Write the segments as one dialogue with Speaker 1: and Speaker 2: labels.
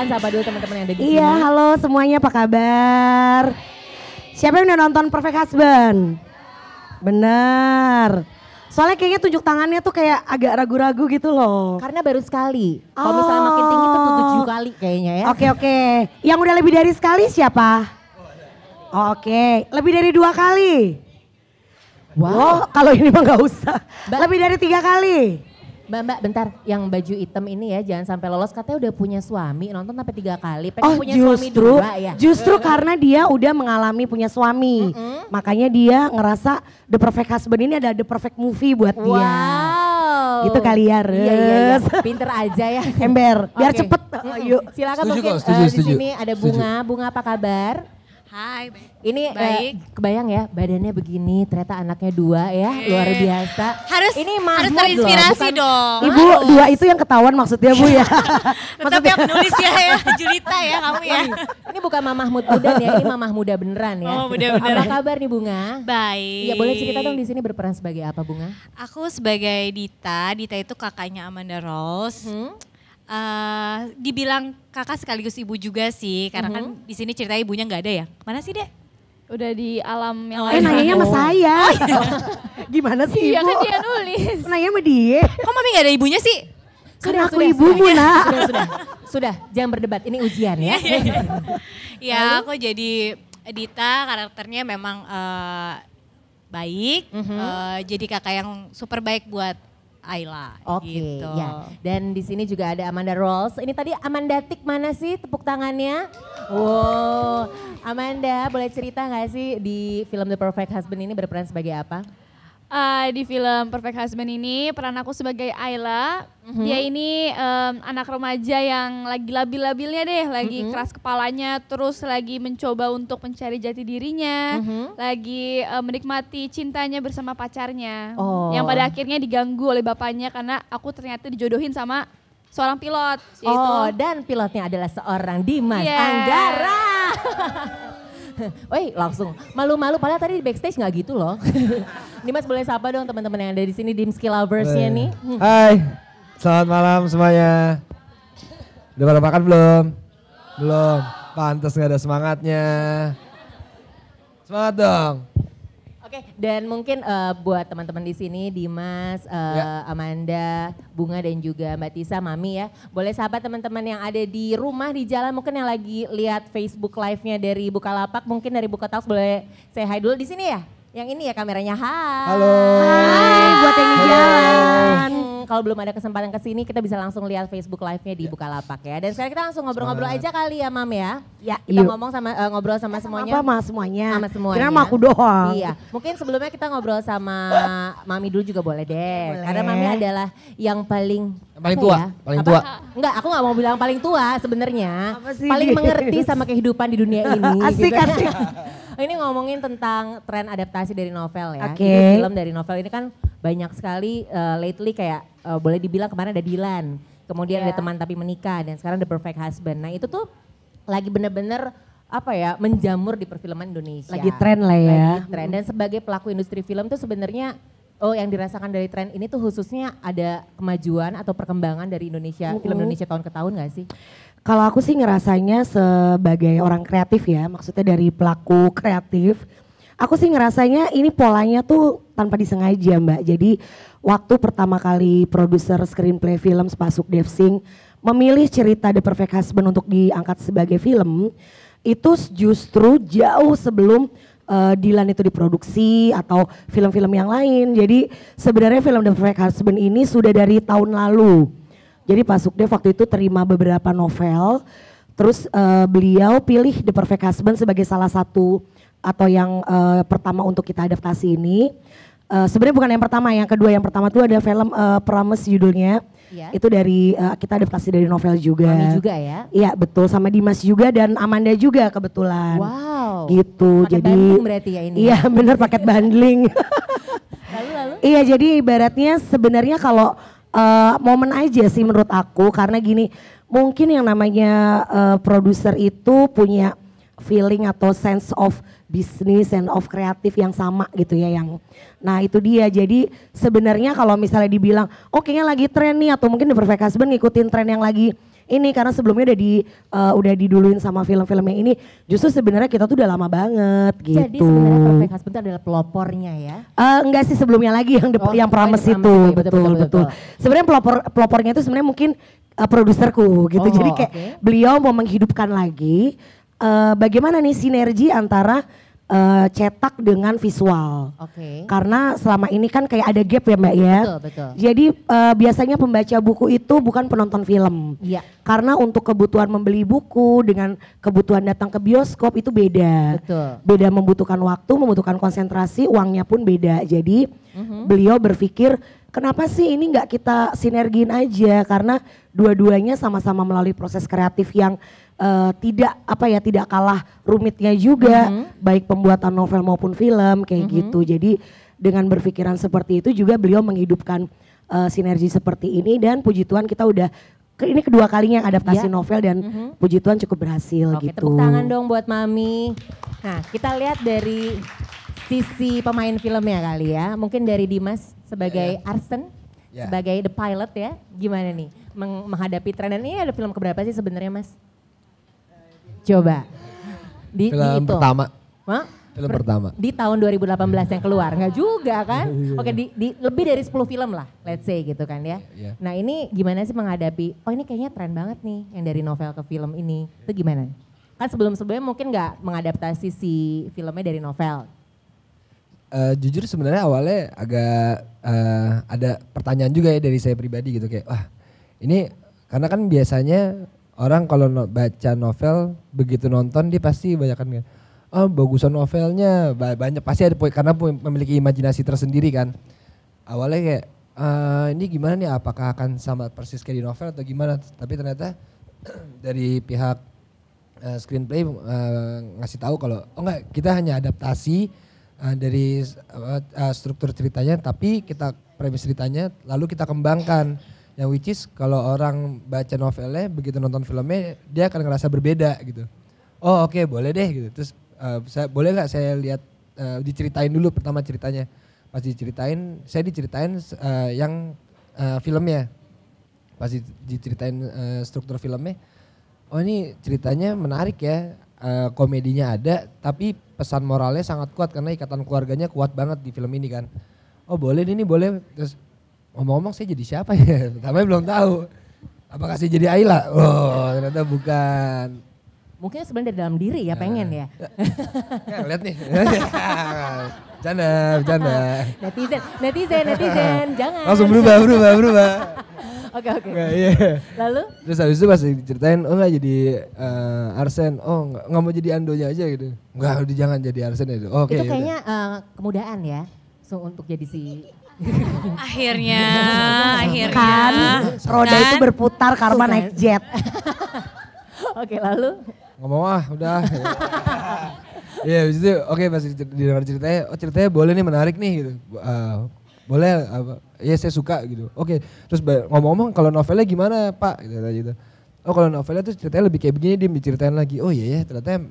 Speaker 1: silakan sapa dulu teman-teman yang ada di sini.
Speaker 2: Iya, halo semuanya, apa kabar? Siapa yang udah nonton Perfect Husband? Bener. Soalnya kayaknya tunjuk tangannya tuh kayak agak ragu-ragu gitu loh.
Speaker 1: Karena baru sekali. Kalau misalnya makin tinggi tuh 7 kali kayaknya ya.
Speaker 2: Oke. Yang udah lebih dari sekali siapa? Oke, lebih dari 2 kali.
Speaker 1: Wow.
Speaker 2: Oh, kalau ini mah gak usah. Lebih dari 3 kali.
Speaker 1: Mbak, bentar. Yang baju hitam ini ya jangan sampai lolos. Katanya udah punya suami, nonton sampai 3 kali. Pengen punya suami 2 ya?
Speaker 2: Justru karena dia udah mengalami punya suami. Makanya dia ngerasa The Perfect Husband ini ada The Perfect Movie buat dia.
Speaker 1: Wow.
Speaker 2: Gitu kali ya, Res.
Speaker 1: Iya. Pinter aja ya.
Speaker 2: Ember, biar
Speaker 1: Oke.
Speaker 2: cepet. Yuk.
Speaker 1: Silakan
Speaker 3: Setuju
Speaker 1: mungkin
Speaker 3: kok, setuju.
Speaker 1: di sini ada Bunga. Bunga apa kabar?
Speaker 4: Hai, baik.
Speaker 1: Ini
Speaker 4: Baik.
Speaker 1: kebayang ya badannya begini, ternyata anaknya 2 ya, luar biasa.
Speaker 4: Harus
Speaker 1: Mahmud
Speaker 4: terinspirasi
Speaker 1: loh, bukan-
Speaker 4: dong.
Speaker 2: Ibu, 2 itu yang ketahuan maksudnya Bu ya.
Speaker 4: Tetap yang nulis ya, Julita ya kamu ya.
Speaker 1: Ini bukan Mamah muda ya, ini Mamah muda beneran ya.
Speaker 4: Oh, muda beneran.
Speaker 1: Apa kabar nih Bunga?
Speaker 4: Baik.
Speaker 1: Iya boleh cerita dong di sini berperan sebagai apa Bunga?
Speaker 4: Aku sebagai Dita itu kakaknya Amanda Rose. Dibilang kakak sekaligus ibu juga sih, karena kan di sini cerita ibunya nggak ada ya. Mana sih Dek?
Speaker 5: Udah di alam yang
Speaker 2: Nanyanya sama saya. Gimana sih
Speaker 5: Iya
Speaker 2: Ibu?
Speaker 5: kan dia nulis.
Speaker 2: Nanya sama dia.
Speaker 4: Kok Mami nggak ada ibunya sih?
Speaker 2: Kan aku ibumu nak.
Speaker 1: Sudah, jangan berdebat, ini ujian ya.
Speaker 4: Ya aku jadi Dita, karakternya memang baik, jadi kakak yang super baik buat Ayla.
Speaker 1: Oke,
Speaker 4: gitu.
Speaker 1: ya. Dan di sini juga ada Amanda Rolls. Ini tadi Amanda Tik mana sih tepuk tangannya? Wow, Amanda boleh cerita nggak sih di film The Perfect Husband ini berperan sebagai apa?
Speaker 5: Di film Perfect Husband ini peran aku sebagai Ayla. Dia ini anak remaja yang lagi labil-labilnya deh, lagi keras kepalanya, terus lagi mencoba untuk mencari jati dirinya, lagi menikmati cintanya bersama pacarnya.
Speaker 1: Oh.
Speaker 5: Yang pada akhirnya diganggu oleh bapaknya karena aku ternyata dijodohin sama seorang pilot. Yaitu
Speaker 1: Oh, dan pilotnya adalah seorang Dimas
Speaker 5: Yeah.
Speaker 1: Anggara. Woi, langsung malu-malu padahal tadi di backstage nggak gitu loh. Dimas boleh sapa dong teman-teman yang ada di sini Dimski Lovers-nya nih.
Speaker 3: Hai, selamat malam semuanya. Udah pada makan belum? Belum, pantas gak ada semangatnya. Semangat dong.
Speaker 1: Oke, dan mungkin buat teman-teman di sini Dimas, Amanda, Bunga dan juga Mbak Tisa, Mami ya. Boleh sahabat teman-teman yang ada di rumah, di jalan mungkin yang lagi lihat Facebook Live-nya dari Bukalapak, mungkin dari Bukataus boleh say hi dulu di sini ya. Yang ini ya kameranya. Hai.
Speaker 3: Halo.
Speaker 2: Hai buat yang di jalan.
Speaker 1: Kalau belum ada kesempatan ke sini kita bisa langsung lihat Facebook Live-nya di Bukalapak ya. Dan sekarang kita langsung ngobrol-ngobrol aja kali ya Mam ya.
Speaker 2: Ya,
Speaker 1: Kita
Speaker 2: yuk.
Speaker 1: ngomong sama ngobrol sama semuanya.
Speaker 2: Apa mas semuanya?
Speaker 1: Sama semuanya.
Speaker 2: Kira sama aku doang.
Speaker 1: Iya, mungkin sebelumnya kita ngobrol sama Mami dulu juga boleh deh.
Speaker 2: Boleh.
Speaker 1: Karena Mami adalah yang paling
Speaker 3: Paling
Speaker 1: apa
Speaker 3: tua,
Speaker 1: ya?
Speaker 3: paling
Speaker 1: Apa?
Speaker 3: tua.
Speaker 1: Enggak, aku nggak mau bilang paling tua sebenarnya.
Speaker 2: Apa sih,
Speaker 1: Paling
Speaker 2: Des?
Speaker 1: mengerti sama kehidupan di dunia ini.
Speaker 2: Asik,
Speaker 1: gitu.
Speaker 2: asik.
Speaker 1: Ini ngomongin tentang tren adaptasi dari novel ya.
Speaker 2: Oke.
Speaker 1: Jadi film dari novel ini kan banyak sekali lately kayak boleh dibilang kemarin ada Dilan. Kemudian ada Teman Tapi Menikah dan sekarang The Perfect Husband. Nah itu tuh lagi bener-bener apa ya menjamur di perfilman Indonesia.
Speaker 2: Lagi tren lah ya.
Speaker 1: Lagi tren dan sebagai pelaku industri film tuh sebenarnya yang dirasakan dari tren ini tuh khususnya ada kemajuan atau perkembangan dari Indonesia, film Indonesia tahun ke tahun gak sih?
Speaker 2: Kalau aku sih ngerasanya sebagai orang kreatif ya, maksudnya dari pelaku kreatif, aku sih ngerasanya ini polanya tuh tanpa disengaja Mbak. Jadi waktu pertama kali produser screenplay film Pak Sukdev Singh memilih cerita The Perfect Husband untuk diangkat sebagai film, itu justru jauh sebelum Dilan itu diproduksi atau film-film yang lain. Jadi sebenarnya film The Perfect Husband ini sudah dari tahun lalu. Jadi Pak Sukdev waktu itu terima beberapa novel, terus beliau pilih The Perfect Husband sebagai salah satu atau yang pertama untuk kita adaptasi ini. Sebenarnya bukan yang pertama, yang kedua. Yang pertama tuh ada film Promise judulnya.
Speaker 1: Iya.
Speaker 2: Itu dari kita adaptasi dari novel juga.
Speaker 1: Mami juga ya?
Speaker 2: Iya betul, sama Dimas juga dan Amanda juga kebetulan.
Speaker 1: Wow.
Speaker 2: Gitu.
Speaker 1: Paket
Speaker 2: jadi
Speaker 1: bundling berarti ya ini?
Speaker 2: Iya bener paket bundling.
Speaker 1: Lalu?
Speaker 2: Iya jadi ibaratnya sebenarnya kalau momen aja sih menurut aku, karena gini, mungkin yang namanya produser itu punya feeling atau sense of business and of kreatif yang sama gitu ya, yang nah itu dia. Jadi sebenarnya kalau misalnya dibilang oh kayaknya lagi tren nih, atau mungkin The Perfect Husband ngikutin tren yang lagi ini karena sebelumnya udah diduluin sama film-filmnya ini. Justru sebenarnya kita tuh udah lama banget gitu.
Speaker 1: Jadi sebenarnya Perfect Husband itu adalah pelopornya ya?
Speaker 2: Enggak sih, sebelumnya lagi yang Promise itu, betul. Sebenarnya pelopornya itu sebenarnya mungkin produserku gitu. Jadi kayak beliau mau menghidupkan lagi bagaimana nih sinergi antara cetak dengan visual. Karena selama ini kan kayak ada gap ya Mbak ya.
Speaker 1: Betul.
Speaker 2: Jadi biasanya pembaca buku itu bukan penonton film.
Speaker 1: Iya.
Speaker 2: Karena untuk kebutuhan membeli buku dengan kebutuhan datang ke bioskop itu beda.
Speaker 1: Betul.
Speaker 2: Beda, membutuhkan waktu, membutuhkan konsentrasi, uangnya pun beda. Jadi beliau berpikir kenapa sih ini nggak kita sinergiin aja, karena dua-duanya sama-sama melalui proses kreatif yang tidak kalah rumitnya juga, baik pembuatan novel maupun film kayak gitu. Jadi dengan berpikiran seperti itu juga beliau menghidupkan sinergi seperti ini, dan puji Tuhan kita udah ini kedua kalinya yang adaptasi novel dan puji Tuhan cukup berhasil gitu.
Speaker 1: Tepuk tangan dong buat Mami. Nah, kita lihat dari sisi pemain filmnya kali ya. Mungkin dari Dimas sebagai Arsen, sebagai the pilot ya. Gimana nih menghadapi tren, dan ini ada film keberapa sih sebenarnya Mas? Coba.
Speaker 3: Film pertama.
Speaker 1: Hah?
Speaker 3: Film pertama.
Speaker 1: Di tahun 2018 yang keluar, nggak juga kan? Oke, di lebih dari 10 film lah, let's say gitu kan ya. Nah ini gimana sih menghadapi, oh ini kayaknya tren banget nih yang dari novel ke film ini. Itu gimana? Kan sebelum-sebelumnya mungkin nggak mengadaptasi si filmnya dari novel.
Speaker 3: Jujur sebenarnya awalnya agak ada pertanyaan juga ya dari saya pribadi gitu, kayak wah ini karena kan biasanya orang kalau baca novel begitu nonton dia pasti banyakan bagusan novelnya banyak, pasti ada karena memiliki imajinasi tersendiri kan. Awalnya kayak ini gimana nih, apakah akan sama persis kayak di novel atau gimana, tapi ternyata dari pihak screenplay ngasih tahu kalau enggak, kita hanya adaptasi dari struktur ceritanya, tapi kita premis ceritanya lalu kita kembangkan. Yang which is kalau orang baca novelnya begitu nonton filmnya dia akan ngerasa berbeda gitu. Oh oke, boleh deh gitu. Terus boleh nggak saya lihat diceritain dulu pertama ceritanya. Pas saya diceritain yang filmnya. Pas diceritain struktur filmnya. Oh ini ceritanya menarik ya. Komedinya ada tapi pesan moralnya sangat kuat karena ikatan keluarganya kuat banget di film ini kan. Oh boleh ini boleh. Terus ngomong-ngomong saya jadi siapa ya? Pertama belum tahu. Apakah saya jadi Ayla? Oh ternyata bukan.
Speaker 1: Mungkin sebenarnya dari dalam diri ya pengen ya.
Speaker 3: Lihat nih. Bercanda.
Speaker 1: Netizen, jangan.
Speaker 3: Langsung berubah.
Speaker 1: Oke.
Speaker 3: Iya.
Speaker 1: Lalu?
Speaker 3: Terus habis itu pas diceritain, oh enggak jadi Arsen, oh enggak mau jadi Andonya aja gitu. Enggak, udah jangan jadi Arsen itu. Oke.
Speaker 1: Itu kayaknya kemudahan ya, untuk jadi si...
Speaker 4: Akhirnya.
Speaker 2: Kan roda itu berputar karena naik jet.
Speaker 1: Oke, lalu?
Speaker 3: Ngomong udah. Iya habis itu oke pas didengar ceritanya, oh ceritanya boleh nih, menarik nih gitu. Boleh, ya saya suka gitu. Oke, terus ngomong-ngomong kalau novelnya gimana Pak? Gitu. Oh kalau novelnya tuh ceritanya lebih kayak begini, dia diceritain lagi. Oh iya ya ternyata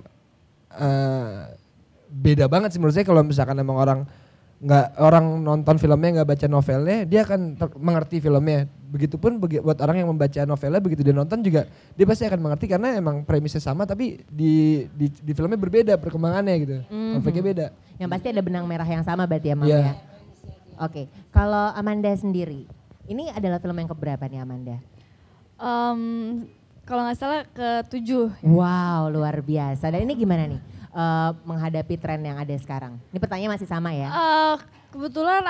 Speaker 3: beda banget sih menurut saya kalau misalkan emang orang nonton filmnya nggak baca novelnya, dia akan mengerti filmnya. Begitupun buat orang yang membaca novelnya, begitu dia nonton juga dia pasti akan mengerti karena emang premisnya sama tapi di filmnya berbeda perkembangannya gitu. Konfliknya beda.
Speaker 1: Yang pasti ada benang merah yang sama berarti ya Mam ya. Oke, kalau Amanda sendiri, ini adalah film yang keberapa nih Amanda?
Speaker 5: Kalau nggak salah ke-7.
Speaker 1: Wow, luar biasa. Dan ini gimana nih menghadapi tren yang ada sekarang? Ini pertanyaan masih sama ya?
Speaker 5: Kebetulan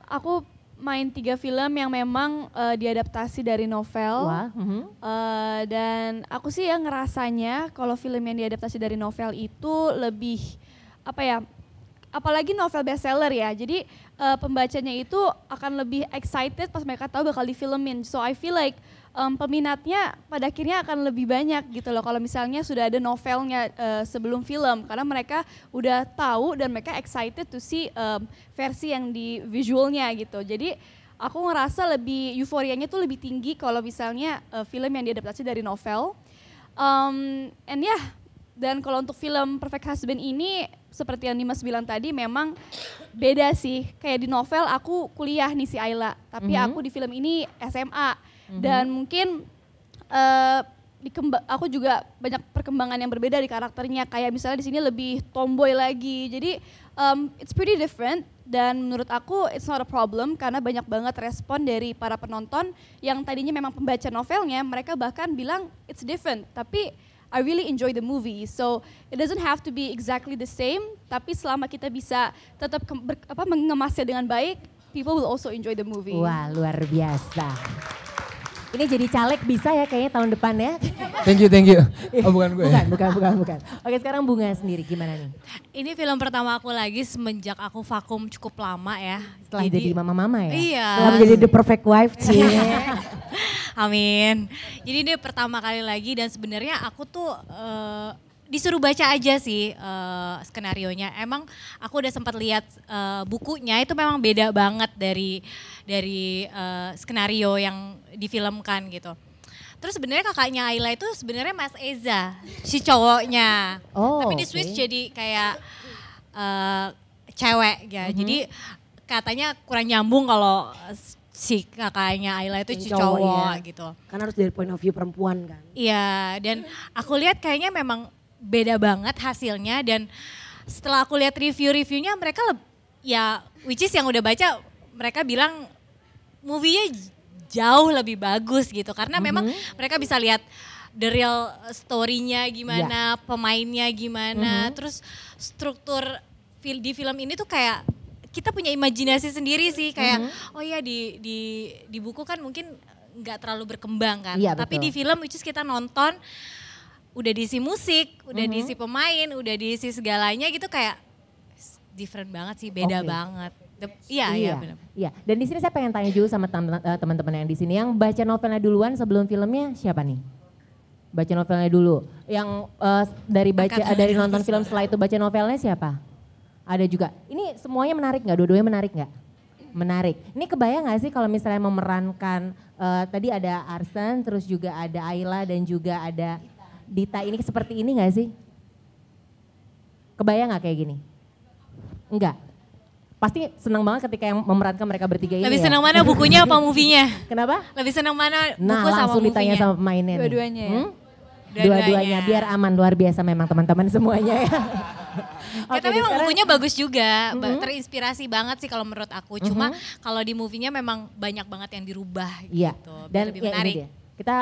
Speaker 5: aku main 3 film yang memang diadaptasi dari novel.
Speaker 1: Wah.
Speaker 5: Dan aku sih yang ngerasanya kalau film yang diadaptasi dari novel itu lebih apalagi novel bestseller ya. Jadi pembacanya itu akan lebih excited pas mereka tahu bakal difilmin. So I feel like peminatnya pada akhirnya akan lebih banyak gitu loh kalau misalnya sudah ada novelnya sebelum film, karena mereka udah tahu dan mereka excited to see versi yang di visualnya gitu. Jadi aku ngerasa lebih euforianya tuh lebih tinggi kalau misalnya film yang diadaptasi dari novel. Dan kalau untuk film Perfect Husband ini seperti yang Dimas bilang tadi memang beda sih. Kayak di novel aku kuliah nih si Ayla, tapi aku di film ini SMA. Dan mungkin aku juga banyak perkembangan yang berbeda di karakternya, kayak misalnya di sini lebih tomboy lagi. Jadi it's pretty different dan menurut aku it's not a problem karena banyak banget respon dari para penonton yang tadinya memang pembaca novelnya, mereka bahkan bilang it's different, tapi I really enjoy the movie. So it doesn't have to be exactly the same, tapi selama kita bisa tetap mengemasnya dengan baik, people will also enjoy the movie.
Speaker 1: Wah, luar biasa. Ini jadi caleg bisa ya kayaknya tahun depan ya.
Speaker 3: Thank you. Oh bukan gue.
Speaker 1: Bukan. Oke, sekarang Bunga sendiri gimana nih?
Speaker 4: Ini film pertama aku lagi semenjak aku vakum cukup lama ya.
Speaker 1: Setelah jadi mama-mama ya?
Speaker 4: Iya.
Speaker 2: Setelah menjadi the perfect wife sih.
Speaker 4: Amin. Jadi ini pertama kali lagi dan sebenarnya aku tuh disuruh baca aja sih skenarionya. Emang aku udah sempat lihat bukunya, itu memang beda banget dari skenario yang difilmkan gitu. Terus sebenarnya kakaknya Ayla itu sebenarnya Mas Eza, si cowoknya.
Speaker 1: Oh,
Speaker 4: tapi di Switch jadi kayak cewek ya. Jadi katanya kurang nyambung kalau si kakaknya Ayla itu cowok
Speaker 2: ya.
Speaker 4: gitu.
Speaker 2: Kan harus dari point of view perempuan kan.
Speaker 4: Iya, dan aku lihat kayaknya memang beda banget hasilnya dan setelah aku lihat review-reviewnya mereka ya which is yang udah baca mereka bilang movie-nya jauh lebih bagus gitu karena memang mereka bisa lihat the real story-nya gimana, pemainnya gimana, terus struktur di film ini tuh kayak kita punya imajinasi sendiri sih kayak oh ya di buku kan mungkin nggak terlalu berkembang kan, tapi di film which is kita nonton udah diisi musik, udah diisi pemain, udah diisi segalanya gitu kayak different banget sih, beda banget. Iya benar.
Speaker 1: Iya, dan di sini saya pengen tanya juga sama teman-teman yang di sini yang baca novelnya duluan sebelum filmnya siapa nih? Baca novelnya dulu. Yang dari nonton film setelah itu baca novelnya siapa? Ada juga. Ini semuanya menarik nggak? Dua-duanya menarik nggak? Menarik. Ini kebayang nggak sih kalau misalnya memerankan tadi ada Arsen, terus juga ada Ayla dan juga ada Dita, ini seperti ini nggak sih? Kebayang nggak kayak gini? Enggak. Pasti senang banget ketika yang memerankan mereka bertiga ini.
Speaker 4: Lebih
Speaker 1: ya?
Speaker 4: senang mana bukunya apa movie-nya?
Speaker 1: Kenapa?
Speaker 4: Lebih senang mana buku
Speaker 1: Nah,
Speaker 4: sama
Speaker 1: langsung ditanya
Speaker 4: movie-nya?
Speaker 1: sama pemainnya.
Speaker 5: Dua-duanya ya?
Speaker 1: Dua-duanya, biar aman, luar biasa memang teman-teman semuanya ya.
Speaker 4: Ya, tapi memang bukunya bagus juga, terinspirasi banget sih kalau menurut aku. Cuma kalau di movie-nya memang banyak banget yang dirubah
Speaker 1: Iya,
Speaker 4: gitu.
Speaker 1: dan
Speaker 4: lebih
Speaker 1: ya
Speaker 4: menarik.
Speaker 1: ini dia. Kita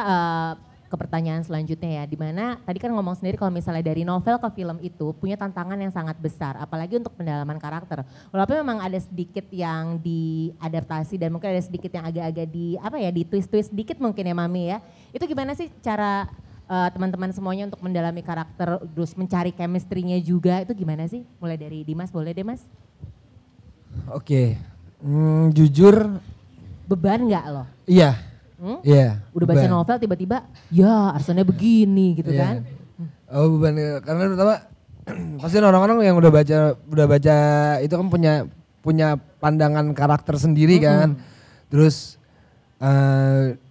Speaker 1: ke pertanyaan selanjutnya ya, dimana tadi kan ngomong sendiri kalau misalnya dari novel ke film itu punya tantangan yang sangat besar, apalagi untuk pendalaman karakter. Walaupun memang ada sedikit yang diadaptasi dan mungkin ada sedikit yang agak-agak di twist-twist sedikit mungkin ya Mami ya. Itu gimana sih cara teman-teman semuanya untuk mendalami karakter, terus mencari chemistry-nya juga, itu gimana sih? Mulai dari Dimas, boleh deh Mas?
Speaker 3: Oke, jujur.
Speaker 1: Beban nggak loh?
Speaker 3: Iya. Iya.
Speaker 1: Udah baca novel tiba-tiba, ya Arsennya begini gitu kan?
Speaker 3: Oh beban, karena pertama pasti orang-orang yang udah baca itu kan punya pandangan karakter sendiri kan. Terus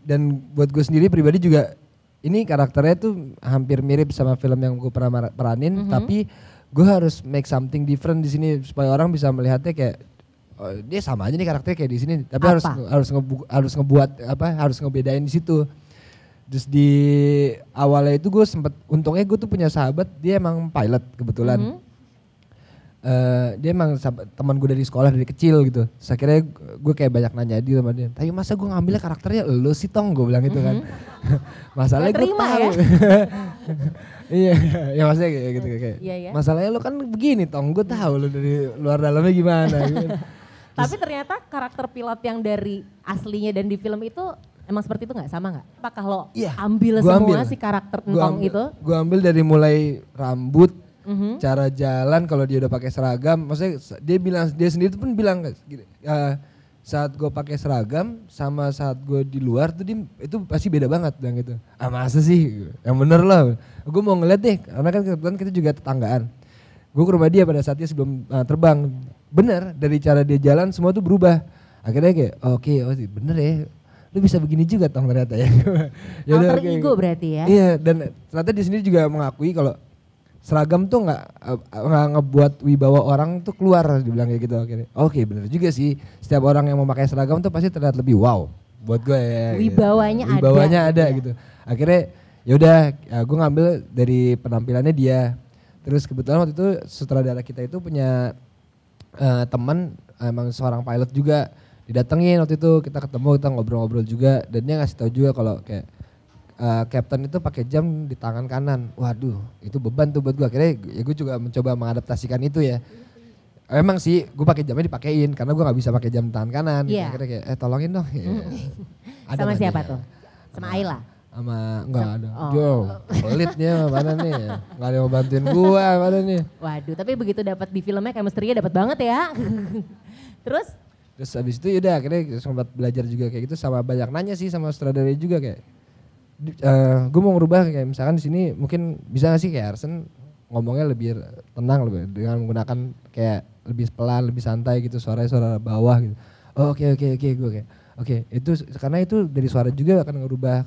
Speaker 3: dan buat gue sendiri pribadi juga ini karakternya tuh hampir mirip sama film yang gue pernah peranin, tapi gue harus make something different di sini supaya orang bisa melihatnya kayak dia sama aja nih karakternya kayak di sini, tapi harus ngebedain di situ. Terus di awalnya itu gue untungnya gue tuh punya sahabat, dia emang pilot kebetulan. Dia emang teman gue dari sekolah dari kecil gitu. Terus akhirnya gue kayak banyak nanya dia sama dia, tapi masa gue ngambilnya karakternya lo sih Tong, gue bilang gitu kan. Masalahnya gue tahu. Iya, ya maksudnya kayak gitu kayak. Masalahnya lo kan begini Tong, gue tahu lo dari luar dalamnya gimana. Gitu.
Speaker 1: Tapi ternyata karakter pilot yang dari aslinya dan di film itu emang seperti itu nggak, sama nggak? Apakah lo ambil semua si karakter Entong itu?
Speaker 3: Gue ambil dari mulai rambut, cara jalan, kalau dia udah pakai seragam, maksudnya dia sendiri pun bilang saat gue pakai seragam sama saat gue di luar tuh itu pasti beda banget bilang gitu. Ah masa sih? Yang bener lah. Gue mau ngeliat deh, karena kan kebetulan kita juga tetanggaan. Gue ke rumah dia pada saat dia sebelum terbang. Bener, dari cara dia jalan semua tuh berubah. Akhirnya kayak oke, bener ya. Lu bisa begini juga Tong ternyata ya.
Speaker 1: Alter ego berarti ya?
Speaker 3: Iya, dan ternyata dia sendiri juga mengakui kalau seragam tuh nggak ngebuat wibawa orang tuh keluar, dibilang kayak gitu akhirnya. Oke, bener juga sih. Setiap orang yang memakai seragam tuh pasti terlihat lebih wow buat gue ya.
Speaker 1: Wibawanya
Speaker 3: ada gitu. Akhirnya yaudah gue ngambil dari penampilannya dia. Terus kebetulan waktu itu sutradara kita itu punya teman emang seorang pilot juga, didatengin waktu itu, kita ketemu, kita ngobrol-ngobrol juga, dan dia ngasih tahu juga kalau kayak Captain itu pakai jam di tangan kanan. Waduh, itu beban tuh buat gue. Akhirnya ya gue juga mencoba mengadaptasikan itu ya. Emang sih gue pakai jamnya dipakein karena gue nggak bisa pakai jam tangan kanan.
Speaker 1: Iya.
Speaker 3: Akhirnya kayak tolongin dong.
Speaker 1: Sama siapa tuh? Sama Ayla?
Speaker 3: Sama enggak ada. Jo, pelitnya mana nih? Enggak ada yang mau bantuin gue mana nih.
Speaker 1: Waduh, tapi begitu dapat di filmnya chemistry-nya dapat banget ya. Terus
Speaker 3: habis itu yaudah akhirnya sempat belajar juga kayak gitu, sama banyak nanya sih sama sutradara juga kayak gue mau ngerubah kayak misalkan di sini mungkin bisa gak sih kayak Arsen ngomongnya lebih tenang lebih dengan menggunakan kayak lebih pelan, lebih santai gitu, suara bawah gitu. Oh, oke gue kayak oke, itu karena itu dari suara juga akan ngerubah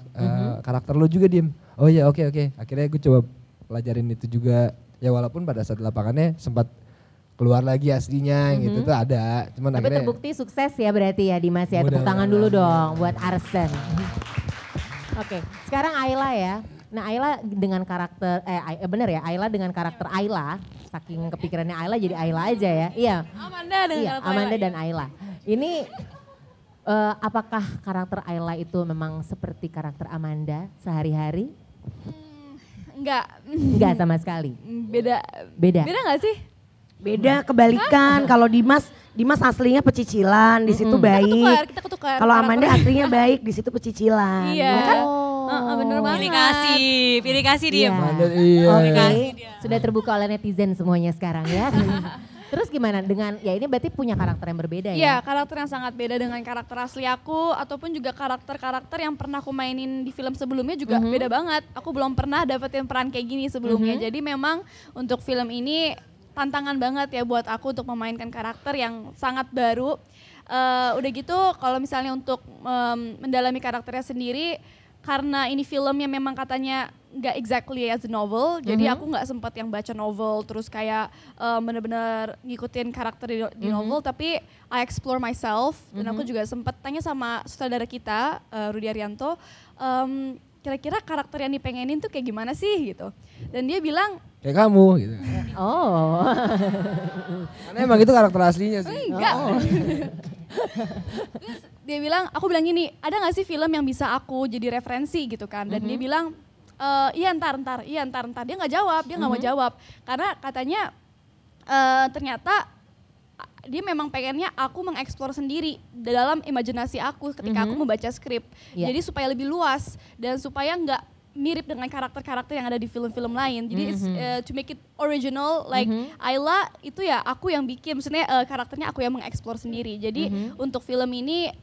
Speaker 3: karakter lo juga, Dim. Oh iya, oke. Akhirnya gue coba pelajarin itu juga. Ya walaupun pada saat lapangannya sempat keluar lagi aslinya gitu tuh ada. Cuman
Speaker 1: tapi
Speaker 3: akhirnya
Speaker 1: terbukti sukses ya berarti ya Dimas ya. Tepuk tangan dulu dong buat Arsen. Oke, sekarang Ayla ya. Nah Ayla dengan karakter, bener ya, Ayla dengan karakter Ayla, saking kepikirannya Ayla jadi Ayla aja ya. Iya.
Speaker 5: Amanda dengan karakter
Speaker 1: Amanda
Speaker 5: Ayla.
Speaker 1: dan Ayla. Ini apakah karakter Ayla itu memang seperti karakter Amanda sehari-hari? Enggak sama sekali.
Speaker 5: Beda gak sih?
Speaker 2: Beda, kebalikan. Kalau Dimas aslinya pecicilan, di situ baik.
Speaker 5: Kita ketukar.
Speaker 2: Kalau Amanda aslinya baik, di situ pecicilan.
Speaker 5: Iya.
Speaker 2: Ya kan?
Speaker 5: Bener banget.
Speaker 4: Pilih kasih dia.
Speaker 3: iya.
Speaker 1: Oke, sudah terbuka oleh netizen semuanya sekarang ya. Terus gimana dengan, ya ini berarti punya karakter yang berbeda ya?
Speaker 5: Iya, karakter yang sangat beda dengan karakter asli aku, ataupun juga karakter-karakter yang pernah aku mainin di film sebelumnya juga beda banget. Aku belum pernah dapetin peran kayak gini sebelumnya. Jadi memang untuk film ini tantangan banget ya buat aku untuk memainkan karakter yang sangat baru. Udah gitu kalau misalnya untuk mendalami karakternya sendiri, karena ini filmnya memang katanya nggak exactly as a novel, jadi aku nggak sempat yang baca novel terus kayak bener-bener ngikutin karakter di novel, tapi I explore myself dan aku juga sempat tanya sama sutradara kita Rudy Arianto, kira-kira karakter yang dipengenin tuh kayak gimana sih gitu, dan dia bilang
Speaker 3: kayak kamu gitu.
Speaker 1: Oh.
Speaker 3: Karena emang itu karakter aslinya sih.
Speaker 5: enggak. Terus dia bilang, aku bilang gini, ada gak sih film yang bisa aku jadi referensi gitu kan, dan dia bilang, iya ntar, dia nggak jawab, dia nggak mau jawab, karena katanya ternyata dia memang pengennya aku mengeksplor sendiri dalam imajinasi aku ketika aku membaca skrip, jadi supaya lebih luas dan supaya nggak mirip dengan karakter-karakter yang ada di film-film lain, jadi to make it original, like Ayla itu ya aku yang bikin, maksudnya karakternya aku yang mengeksplor sendiri, jadi untuk film ini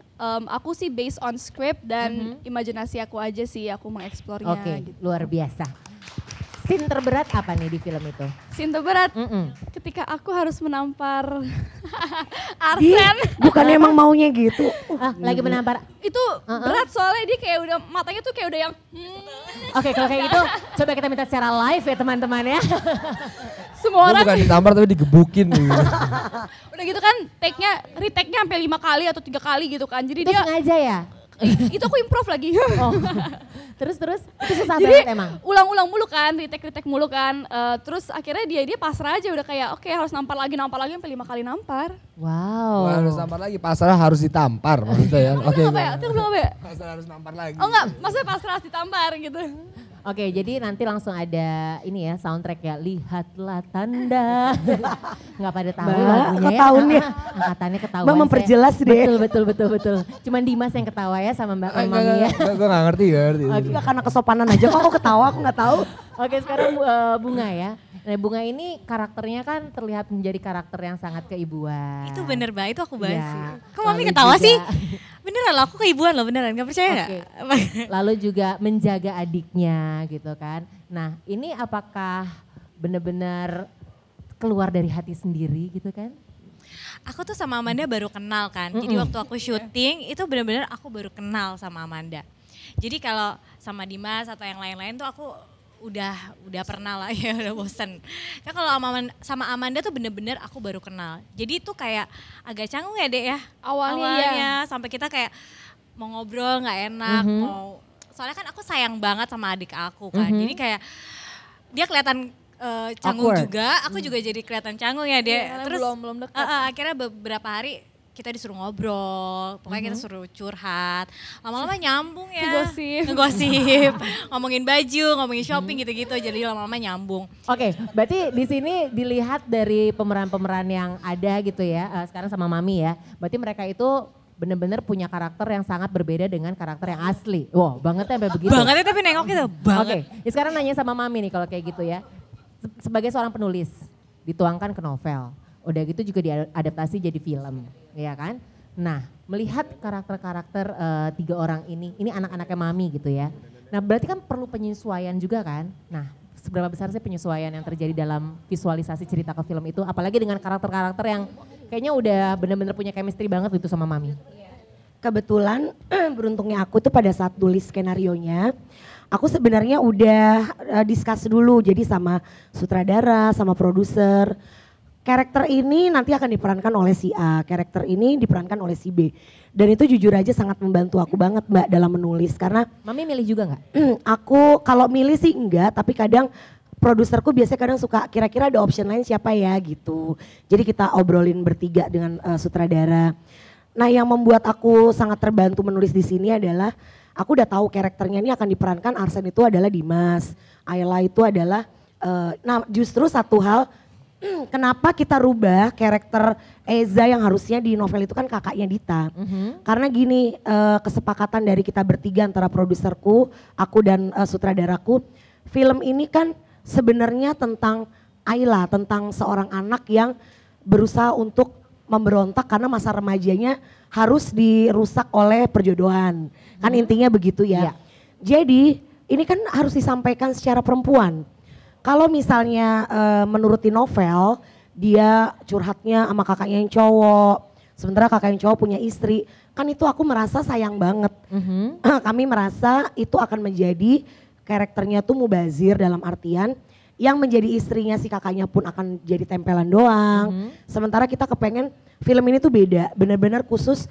Speaker 5: aku sih based on script dan imajinasi aku aja sih aku mengeksplornya.
Speaker 1: Oke,
Speaker 5: gitu.
Speaker 1: luar biasa. Scene terberat apa nih di film itu?
Speaker 5: Scene terberat ketika aku harus menampar Arsen.
Speaker 2: Bukannya emang maunya gitu.
Speaker 1: Lagi menampar.
Speaker 5: Itu berat soalnya dia kayak udah matanya tuh kayak udah yang
Speaker 1: Oke, kalau kayak gitu coba kita minta secara live ya teman-teman ya.
Speaker 5: semua
Speaker 3: Gue
Speaker 5: orang
Speaker 3: bukan ditampar tapi digebukin gitu.
Speaker 5: udah gitu kan retake-nya sampai 5 kali atau 3 kali gitu kan. Jadi
Speaker 1: Itu
Speaker 5: dia
Speaker 1: sengaja ya?
Speaker 5: itu aku improv lagi.
Speaker 1: Oh. Terus itu susah
Speaker 5: Jadi
Speaker 1: banget emang.
Speaker 5: ulang-ulang mulu kan, retake mulu kan. Terus akhirnya dia pasrah aja udah kayak oke, harus nampar lagi sampai 5 kali nampar.
Speaker 1: Wow.
Speaker 3: Wah, harus nampar lagi, pasrah harus ditampar maksudnya ya. Oke.
Speaker 5: Apa ya? Itu belum apa ya?
Speaker 3: Pasrah harus nampar lagi.
Speaker 5: Oh enggak, maksudnya pasrah harus ditampar gitu.
Speaker 1: Oke, jadi nanti langsung ada ini ya soundtrack ya, lihatlah tanda. Nggak pada tahu
Speaker 2: Mbak,
Speaker 1: lagunya ya.
Speaker 2: ketahuannya.
Speaker 1: Angkatannya ketahuan.
Speaker 2: Mbak memperjelas
Speaker 1: saya.
Speaker 2: deh.
Speaker 1: Betul. Cuman Dimas yang ketawa ya sama Mbak Mami ya.
Speaker 3: Gue gak ngerti.
Speaker 2: Enggak karena kesopanan aja kok aku ketawa, aku nggak tahu.
Speaker 1: Oke, sekarang Bunga ya. Nah, Bunga ini karakternya kan terlihat menjadi karakter yang sangat keibuan.
Speaker 4: Itu bener Mbak, itu aku bahas
Speaker 1: Iya.
Speaker 4: sih. Kok Mami
Speaker 1: Lalu
Speaker 4: ketawa
Speaker 1: juga-
Speaker 4: sih? Beneran loh, aku keibuan loh beneran, gak percaya gak?
Speaker 1: Oke. Lalu juga menjaga adiknya gitu kan. Nah, ini apakah benar-benar keluar dari hati sendiri gitu kan?
Speaker 4: Aku tuh sama Amanda baru kenal kan, jadi waktu aku syuting itu benar-benar aku baru kenal sama Amanda. Jadi kalau sama Dimas atau yang lain-lain tuh aku udah pernah lah ya, udah bosen. Kan kalau sama Amanda tuh bener-bener aku baru kenal. Jadi itu kayak agak canggung ya Dek ya.
Speaker 5: Awalnya
Speaker 4: sampai kita kayak mau ngobrol nggak enak, mau soalnya kan aku sayang banget sama adik aku kan. Jadi kayak dia kelihatan canggung
Speaker 1: Awkward.
Speaker 4: juga, aku juga jadi kelihatan canggung ya dia.
Speaker 5: Karena
Speaker 4: Terus
Speaker 5: belum dekat.
Speaker 4: akhirnya beberapa hari kita disuruh ngobrol, pokoknya kita suruh curhat. Lama-lama nyambung ya. Ngegosip, ngomongin baju, ngomongin shopping gitu-gitu. Jadi lama-lama nyambung.
Speaker 1: Oke, berarti di sini dilihat dari pemeran-pemeran yang ada gitu ya, sekarang sama Mami ya. Berarti mereka itu benar-benar punya karakter yang sangat berbeda dengan karakter yang asli. Wow, banget sampai begitu.
Speaker 4: Banget ya tapi nengok gitu, banget.
Speaker 1: Oke, sekarang nanya sama Mami nih kalau kayak gitu ya. Sebagai seorang penulis, dituangkan ke novel. Udah gitu juga diadaptasi jadi film, ya kan? Nah, melihat karakter-karakter 3 orang ini anak-anaknya Mami gitu ya. Nah, berarti kan perlu penyesuaian juga kan? Nah, seberapa besar sih penyesuaian yang terjadi dalam visualisasi cerita ke film itu? Apalagi dengan karakter-karakter yang kayaknya udah bener-bener punya chemistry banget gitu sama Mami.
Speaker 2: Kebetulan beruntungnya aku tuh pada saat tulis skenarionya, aku sebenarnya udah discuss dulu jadi sama sutradara, sama produser. Karakter ini nanti akan diperankan oleh si A, karakter ini diperankan oleh si B. Dan itu jujur aja sangat membantu aku banget Mbak dalam menulis karena
Speaker 1: Mami milih juga nggak?
Speaker 2: aku kalau milih sih enggak, tapi kadang produserku biasanya kadang suka kira-kira ada option lain siapa ya gitu. Jadi kita obrolin bertiga dengan sutradara. Nah, yang membuat aku sangat terbantu menulis di sini adalah aku udah tahu karakternya ini akan diperankan Arsen itu adalah Dimas, Ayla itu adalah nah justru satu hal kenapa kita rubah karakter Eza yang harusnya di novel itu kan kakaknya Dita. Karena gini, kesepakatan dari kita bertiga antara produserku, aku dan sutradaraku, film ini kan sebenarnya tentang Ayla, tentang seorang anak yang berusaha untuk memberontak karena masa remajanya harus dirusak oleh perjodohan. Kan intinya begitu ya. Jadi ini kan harus disampaikan secara perempuan. Kalau misalnya menuruti novel, dia curhatnya sama kakaknya yang cowok, sementara kakak yang cowok punya istri, kan itu aku merasa sayang banget. Kami merasa itu akan menjadi karakternya tuh mubazir dalam artian yang menjadi istrinya si kakaknya pun akan jadi tempelan doang. Sementara kita kepengen film ini tuh beda, benar-benar khusus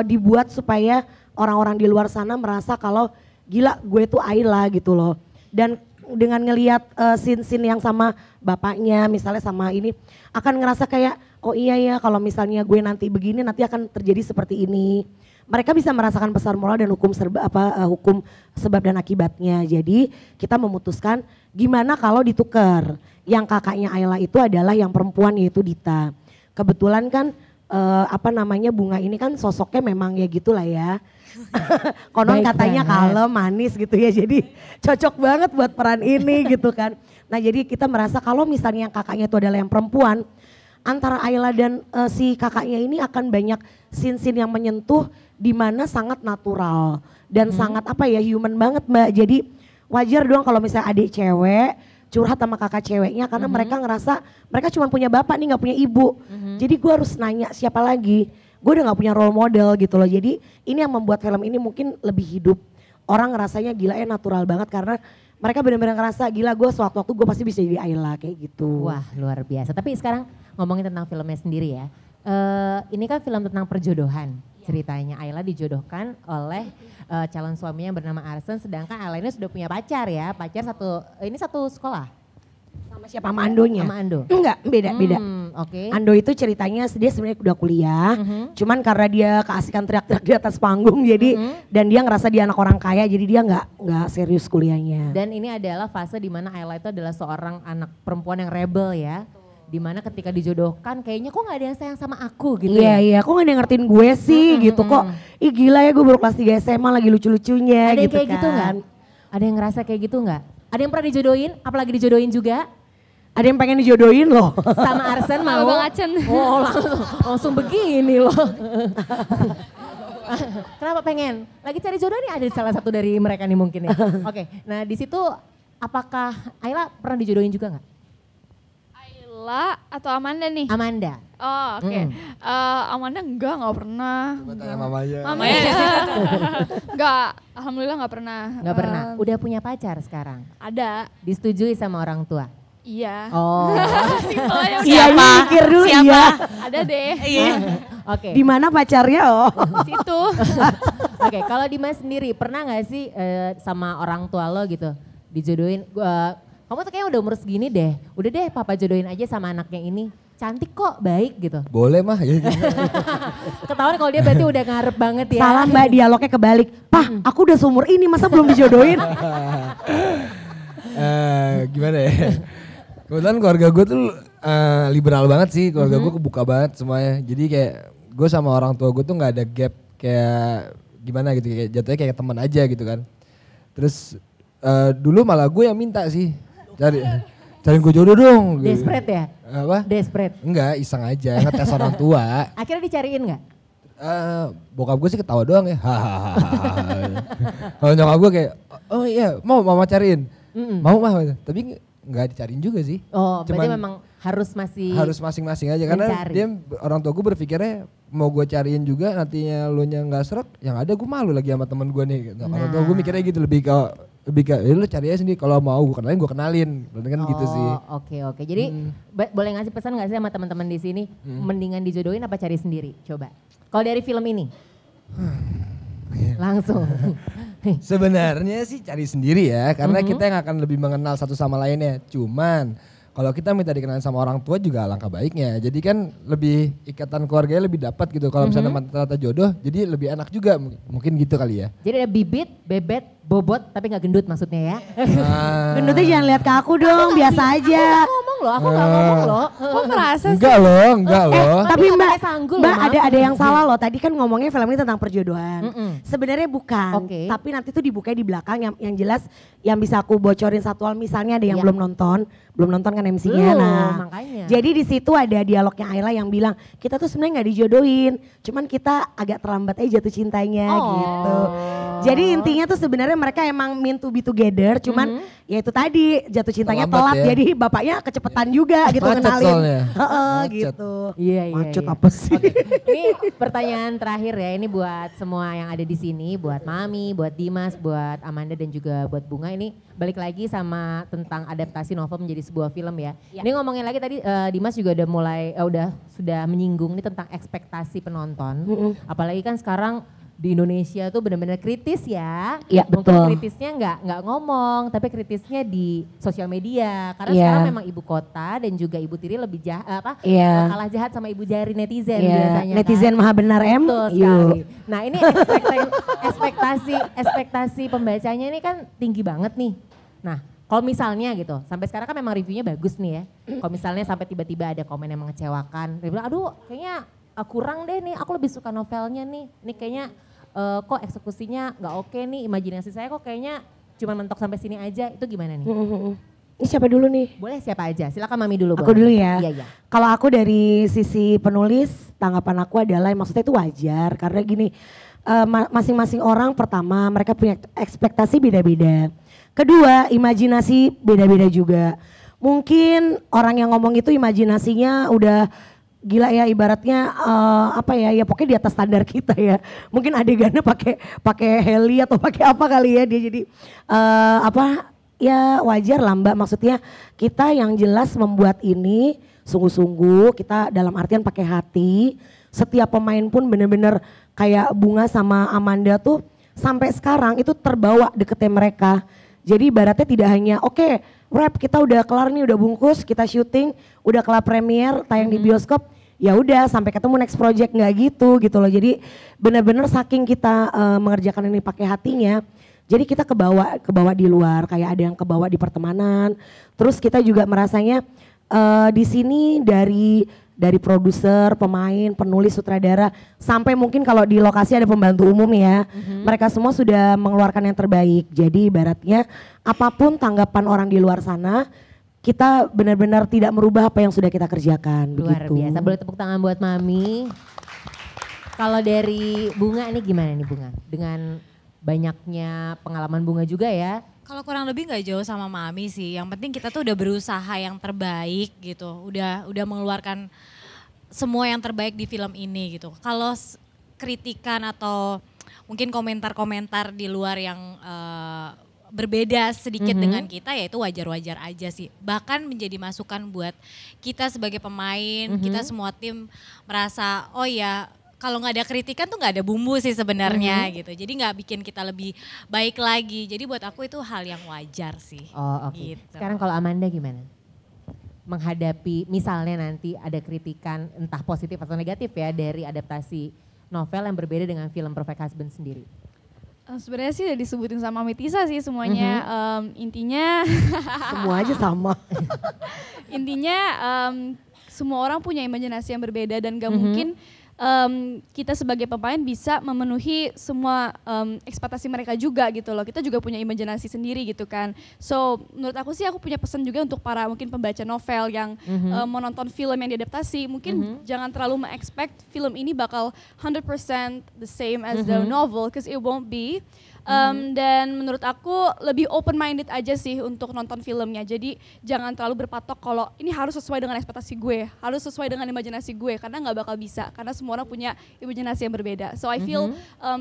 Speaker 2: dibuat supaya orang-orang di luar sana merasa kalau gila gue tuh Ayla gitu loh. Dan dengan ngelihat scene-scene yang sama bapaknya misalnya sama ini akan ngerasa kayak oh iya ya kalau misalnya gue nanti begini nanti akan terjadi seperti ini. Mereka bisa merasakan pesan moral dan hukum hukum sebab dan akibatnya. Jadi kita memutuskan gimana kalau ditukar. Yang kakaknya Ayla itu adalah yang perempuan yaitu Dita. Kebetulan kan Bunga ini kan sosoknya memang ya gitulah ya. Konon
Speaker 1: Baik
Speaker 2: katanya
Speaker 1: banget.
Speaker 2: kalem, manis gitu ya. Jadi cocok banget buat peran ini gitu kan. Nah jadi kita merasa kalau misalnya yang kakaknya itu adalah yang perempuan, antara Ayla dan si kakaknya ini akan banyak scene-scene yang menyentuh di mana sangat natural dan sangat human banget Mbak. Jadi wajar dong kalau misalnya adik cewek curhat sama kakak ceweknya karena mereka ngerasa mereka cuma punya bapak nih nggak punya ibu. Jadi gue harus nanya siapa lagi. Gue udah gak punya role model gitu loh. Jadi ini yang membuat film ini mungkin lebih hidup. Orang ngerasanya gila ya natural banget karena mereka benar-benar ngerasa gila gue sewaktu-waktu gue pasti bisa jadi Ayla kayak gitu.
Speaker 1: Wah luar biasa. Tapi sekarang ngomongin tentang filmnya sendiri ya. Ini kan film tentang perjodohan ceritanya. Ayla dijodohkan oleh calon suaminya yang bernama Arsen. Sedangkan Ayla ini sudah punya pacar ya. Pacar satu sekolah.
Speaker 2: Sama siapa? Sama Andonya?
Speaker 1: Sama Ando?
Speaker 2: Enggak, beda-beda.
Speaker 1: Oke.
Speaker 2: Ando itu ceritanya dia sebenarnya udah kuliah. Cuman karena dia keasikan teriak-teriak di atas panggung jadi dan dia ngerasa dia anak orang kaya jadi dia nggak serius kuliahnya.
Speaker 1: Dan ini adalah fase di mana Ayla itu adalah seorang anak perempuan yang rebel ya. Dimana ketika dijodohkan kayaknya kok gak ada yang sayang sama aku gitu ya.
Speaker 2: Iya, kok gak ada yang ngertiin gue sih gitu kok. Ih gila ya gue baru kelas 3 SMA lagi lucu-lucunya
Speaker 1: Ada yang
Speaker 2: gitu
Speaker 1: kayak
Speaker 2: kan.
Speaker 1: gitu gak? Ada yang ngerasa kayak gitu gak? Ada yang pernah dijodohin, apalagi dijodohin juga?
Speaker 2: Ada yang pengen dijodohin loh.
Speaker 1: Sama Arsen mau?
Speaker 5: Bang Acen.
Speaker 1: Oh langsung begini loh. Kenapa pengen? Lagi cari jodoh nih ada salah satu dari mereka nih mungkin ya. Oke, nah di situ apakah Ayla pernah dijodohin juga gak?
Speaker 5: Ayla atau Amanda nih?
Speaker 1: Amanda.
Speaker 5: Oh oke. Amanda enggak pernah.
Speaker 3: Coba tanya mamanya.
Speaker 5: Mamanya. Enggak, alhamdulillah enggak pernah.
Speaker 1: Gak pernah, udah punya pacar sekarang?
Speaker 5: Ada.
Speaker 1: Disetujui sama orang tua?
Speaker 5: Iya.
Speaker 1: Oh.
Speaker 2: Iya mikir dulu iya.
Speaker 5: Ada deh.
Speaker 4: Iya.
Speaker 1: Oke.
Speaker 2: Di mana pacarnya? Oh.
Speaker 5: Situ.
Speaker 1: Oke, kalau Dimas sendiri pernah nggak sih sama orang tua lo gitu dijodohin? Kamu tuh kayaknya udah umur segini deh, udah deh papa jodohin aja sama anaknya ini. Cantik kok, baik gitu.
Speaker 3: Boleh mah. Ya.
Speaker 1: Ketahuan kalau dia berarti udah ngarep banget ya.
Speaker 2: Salah Mbak, dialognya kebalik. Pah, aku udah seumur ini masa belum dijodohin?
Speaker 3: Gimana ya? Kebetulan keluarga gue tuh liberal banget sih, keluarga gue kebuka banget semuanya. Jadi kayak gue sama orang tua gue tuh nggak ada gap kayak gimana gitu, kayak jatuhnya kayak teman aja gitu kan. Terus dulu malah gue yang minta sih, cariin gue jodoh dong.
Speaker 1: Desperate ya?
Speaker 3: Apa?
Speaker 1: Desperate.
Speaker 3: Enggak, iseng aja, ngetes orang tua.
Speaker 1: Akhirnya dicariin nggak?
Speaker 3: Bokap gue sih ketawa doang ya. Kalau nyokap gue kayak, oh iya mau mama cariin. Mau mah, tapi nggak dicariin juga sih.
Speaker 1: Oh, berarti
Speaker 3: Cuman
Speaker 1: memang harus
Speaker 3: masing-masing aja karena
Speaker 1: mencari.
Speaker 3: dia orang tua gue berpikirnya mau gue cariin juga nantinya lu nya nggak seret, yang ada gue malu lagi sama temen gue nih. Nah, orang tua gue mikirnya gitu lebih ke lu cari aja sendiri, kalau mau gue kenalin berarti kan gitu sih.
Speaker 1: Oke. Jadi boleh ngasih pesan nggak sih sama teman-teman di sini, mendingan dijodohin apa cari sendiri? Coba. Kalau dari film ini, langsung.
Speaker 3: Sebenarnya sih cari sendiri ya, karena kita yang akan lebih mengenal satu sama lainnya. Cuman kalau kita minta dikenalin sama orang tua juga alangkah baiknya. Jadi kan lebih ikatan keluarganya lebih dapat gitu. Kalau misalnya ternyata jodoh, jadi lebih enak juga. Mungkin gitu kali ya.
Speaker 1: Jadi ada bibit, bebet, bobot, tapi nggak gendut maksudnya ya.
Speaker 2: Gendutnya jangan lihat ke aku dong, biasa aja.
Speaker 1: Aku nggak ngomong loh.
Speaker 5: Kok merasa sih?
Speaker 3: Enggak loh.
Speaker 2: Tapi
Speaker 1: nggak
Speaker 2: Mbak,
Speaker 1: pakai sanggul
Speaker 2: Mbak
Speaker 1: loh, Ma.
Speaker 2: ada yang salah loh. Tadi kan ngomongnya film ini tentang perjodohan. Sebenarnya bukan.
Speaker 1: Oke.
Speaker 2: Tapi nanti tuh dibukanya di belakang yang jelas yang bisa aku bocorin satu hal, misalnya ada yang belum nonton kan MC-nya.
Speaker 1: Belum,
Speaker 2: Nah,
Speaker 1: makanya.
Speaker 2: jadi di situ ada dialognya Ayla yang bilang kita tuh sebenarnya nggak dijodohin, cuman kita agak terlambat aja jatuh cintanya gitu. Jadi intinya tuh sebenarnya mereka emang meant to be together, cuman ya itu tadi jatuh cintanya
Speaker 3: Terlambat
Speaker 2: telat,
Speaker 3: ya.
Speaker 2: jadi bapaknya kecepatan juga gitu
Speaker 3: Macet
Speaker 2: kenalin.
Speaker 3: soalnya. Macet.
Speaker 2: Gitu.
Speaker 1: Iya.
Speaker 2: Macet apa sih?
Speaker 1: Ini pertanyaan terakhir ya, ini buat semua yang ada di sini, buat Mami, buat Dimas, buat Amanda dan juga buat Bunga. Ini balik lagi sama tentang adaptasi novel menjadi sebuah film ya. Ini ngomongin lagi tadi Dimas juga udah mulai sudah menyinggung nih tentang ekspektasi penonton. Apalagi kan sekarang di Indonesia tuh benar-benar kritis ya.
Speaker 2: Iya,
Speaker 1: Mungkin
Speaker 2: betul.
Speaker 1: kritisnya nggak ngomong, tapi kritisnya di sosial media. Karena
Speaker 2: Iya.
Speaker 1: sekarang memang ibu kota dan juga ibu tiri lebih
Speaker 2: Iya.
Speaker 1: kalah jahat sama ibu jari netizen
Speaker 2: Iya,
Speaker 1: biasanya.
Speaker 2: netizen
Speaker 1: kan?
Speaker 2: maha benar
Speaker 1: Betul
Speaker 2: Yuk.
Speaker 1: sekali. Nah ini ekspektasi pembacanya ini kan tinggi banget nih. Nah kalau misalnya gitu, sampai sekarang kan memang reviewnya bagus nih ya. Kalau misalnya sampai tiba-tiba ada komen yang mengecewakan, dia bilang aduh kayaknya kurang deh nih, aku lebih suka novelnya nih. Ini kayaknya kok eksekusinya nggak oke nih, imajinasi saya kok kayaknya cuma mentok sampai sini aja, itu gimana nih?
Speaker 2: Ini siapa dulu nih?
Speaker 1: Boleh siapa aja, silakan Mami dulu.
Speaker 2: Aku
Speaker 1: boleh.
Speaker 2: dulu ya.
Speaker 1: Iya.
Speaker 2: Kalau aku dari sisi penulis, tanggapan aku adalah maksudnya itu wajar karena gini, masing-masing orang pertama mereka punya ekspektasi beda-beda. Kedua, imajinasi beda-beda juga. Mungkin orang yang ngomong itu imajinasinya udah gila ya, ibaratnya ya pokoknya di atas standar kita ya. Mungkin adegannya pakai heli atau pakai apa kali ya, dia jadi ya wajar lah Mbak, maksudnya kita yang jelas membuat ini sungguh-sungguh, kita dalam artian pakai hati. Setiap pemain pun bener-bener kayak Bunga sama Amanda tuh sampai sekarang itu terbawa deketnya mereka. Jadi ibaratnya tidak hanya oke, wrap kita udah kelar nih, udah bungkus, kita syuting, udah kelar premier, tayang di bioskop, ya udah sampai ketemu next project, nggak gitu loh. Jadi bener-bener saking kita mengerjakan ini pakai hatinya, jadi kita kebawa di luar, kayak ada yang kebawa di pertemanan. Terus kita juga merasanya di sini dari produser, pemain, penulis, sutradara, sampai mungkin kalau di lokasi ada pembantu umum ya, mereka semua sudah mengeluarkan yang terbaik. Jadi ibaratnya apapun tanggapan orang di luar sana, kita benar-benar tidak merubah apa yang sudah kita kerjakan.
Speaker 1: Luar
Speaker 2: begitu.
Speaker 1: biasa, boleh tepuk tangan buat Mami. Kalau dari Bunga ini gimana nih Bunga? Dengan banyaknya pengalaman Bunga juga ya.
Speaker 4: Kalau kurang lebih nggak jauh sama Mami sih. Yang penting kita tuh udah berusaha yang terbaik gitu. Udah mengeluarkan semua yang terbaik di film ini gitu. Kalau kritikan atau mungkin komentar-komentar di luar yang berbeda sedikit dengan kita, ya itu wajar-wajar aja sih. Bahkan menjadi masukan buat kita sebagai pemain, kita semua tim merasa oh ya kalau nggak ada kritikan tuh nggak ada bumbu sih sebenarnya gitu. Jadi nggak bikin kita lebih baik lagi. Jadi buat aku itu hal yang wajar sih.
Speaker 1: Oh oke.
Speaker 4: Gitu.
Speaker 1: Sekarang kalau Amanda gimana? Menghadapi misalnya nanti ada kritikan entah positif atau negatif ya dari adaptasi novel yang berbeda dengan film Perfect Husband sendiri.
Speaker 5: Sebenarnya sih udah disebutin sama Mitisa sih semuanya. Intinya
Speaker 2: Semua aja sama.
Speaker 5: intinya semua orang punya imajinasi yang berbeda dan gak mungkin kita sebagai pemain bisa memenuhi semua ekspektasi mereka juga gitu loh. Kita juga punya imajinasi sendiri gitu kan. So menurut aku sih aku punya pesan juga untuk para mungkin pembaca novel yang mau nonton film yang diadaptasi. Mungkin jangan terlalu me-expect film ini bakal 100% the same as the novel because it won't be. Dan menurut aku lebih open minded aja sih untuk nonton filmnya. Jadi jangan terlalu berpatok kalau ini harus sesuai dengan ekspektasi gue, harus sesuai dengan imajinasi gue, karena nggak bakal bisa. Karena semua orang punya imajinasi yang berbeda. So I feel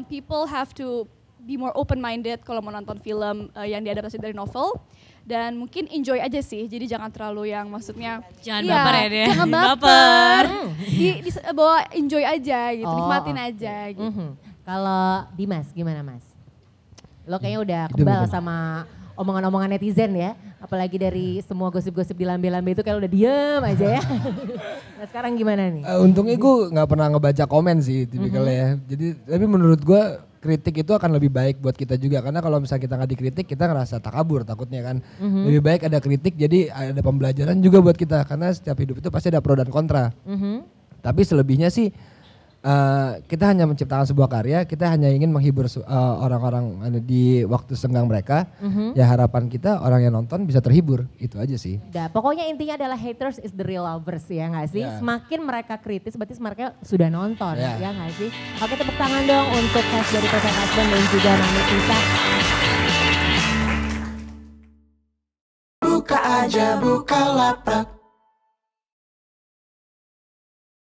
Speaker 5: people have to be more open minded kalau mau nonton film yang diadaptasi dari novel. Dan mungkin enjoy aja sih, jadi jangan terlalu yang maksudnya
Speaker 4: Jangan baper ya deh.
Speaker 5: Jangan baper. Bawa enjoy aja gitu, nikmatin aja gitu.
Speaker 1: Kalau Dimas gimana Mas? Lo kayaknya udah kebal sama omongan-omongan netizen ya. Apalagi dari semua gosip-gosip di lambe-lambe itu kayak udah diem aja ya. Nah sekarang gimana nih?
Speaker 3: Untungnya gue gak pernah ngebaca komen sih tipikalnya ya. Jadi tapi menurut gue kritik itu akan lebih baik buat kita juga. Karena kalau misalnya kita gak dikritik kita ngerasa takabur takutnya kan. Lebih baik ada kritik jadi ada pembelajaran juga buat kita. Karena setiap hidup itu pasti ada pro dan kontra. Tapi selebihnya sih kita hanya menciptakan sebuah karya, kita hanya ingin menghibur orang-orang di waktu senggang mereka. Ya harapan kita orang yang nonton bisa terhibur, itu aja sih.
Speaker 1: Pokoknya intinya adalah haters is the real lovers ya gak sih?
Speaker 3: Yeah.
Speaker 1: Semakin mereka kritis berarti mereka sudah nonton
Speaker 3: Yeah.
Speaker 1: ya gak sih? Oke tepuk tangan dong untuk cast dari Perfect Husband dan juga Mami Tisa.
Speaker 6: Buka aja, buka lapak.